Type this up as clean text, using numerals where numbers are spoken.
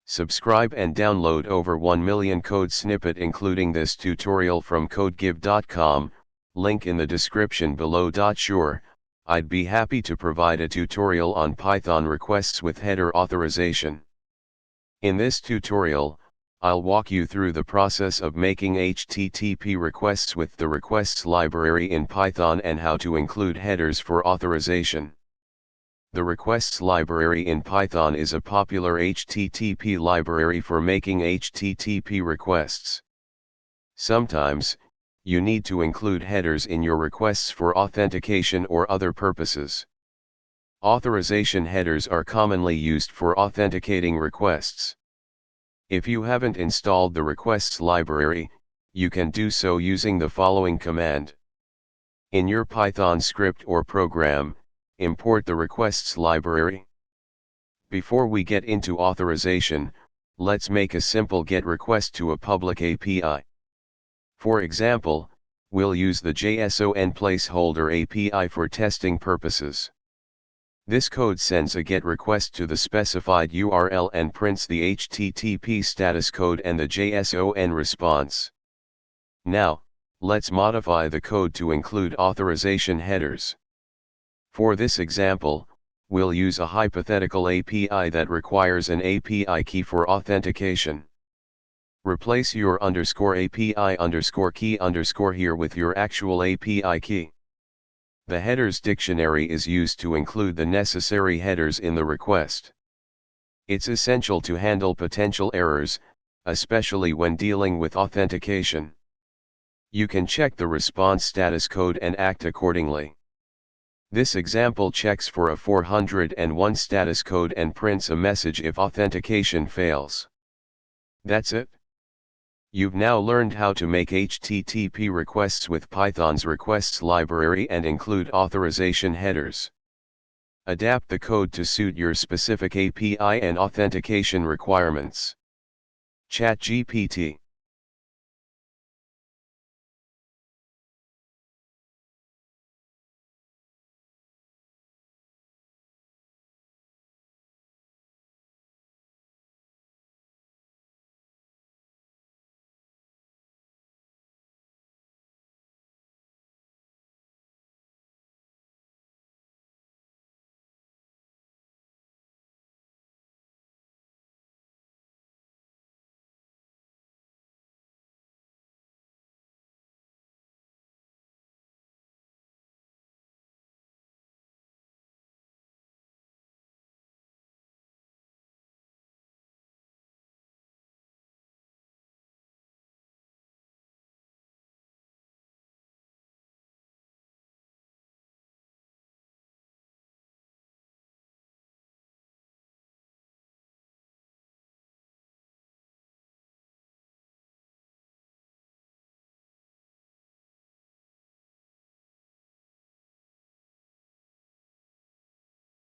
Subscribe and download over 1 million code snippet including this tutorial from codegive.com, link in the description below. Sure, I'd be happy to provide a tutorial on Python requests with header authorization. In this tutorial, I'll walk you through the process of making HTTP requests with the requests library in Python and how to include headers for authorization. The requests library in Python is a popular HTTP library for making HTTP requests. Sometimes, you need to include headers in your requests for authentication or other purposes. Authorization headers are commonly used for authenticating requests. If you haven't installed the requests library, you can do so using the following command. In your Python script or program, import the requests library. Before we get into authorization, let's make a simple GET request to a public API. For example, we'll use the jsonplaceholder API for testing purposes. This code sends a GET request to the specified URL and prints the HTTP status code and the JSON response. Now, let's modify the code to include authorization headers. For this example, we'll use a hypothetical API that requires an API key for authentication. Replace your _API_key_ here with your actual API key. The headers dictionary is used to include the necessary headers in the request. It's essential to handle potential errors, especially when dealing with authentication. You can check the response status code and act accordingly. This example checks for a 401 status code and prints a message if authentication fails. That's it. You've now learned how to make HTTP requests with Python's requests library and include authorization headers. Adapt the code to suit your specific API and authentication requirements. ChatGPT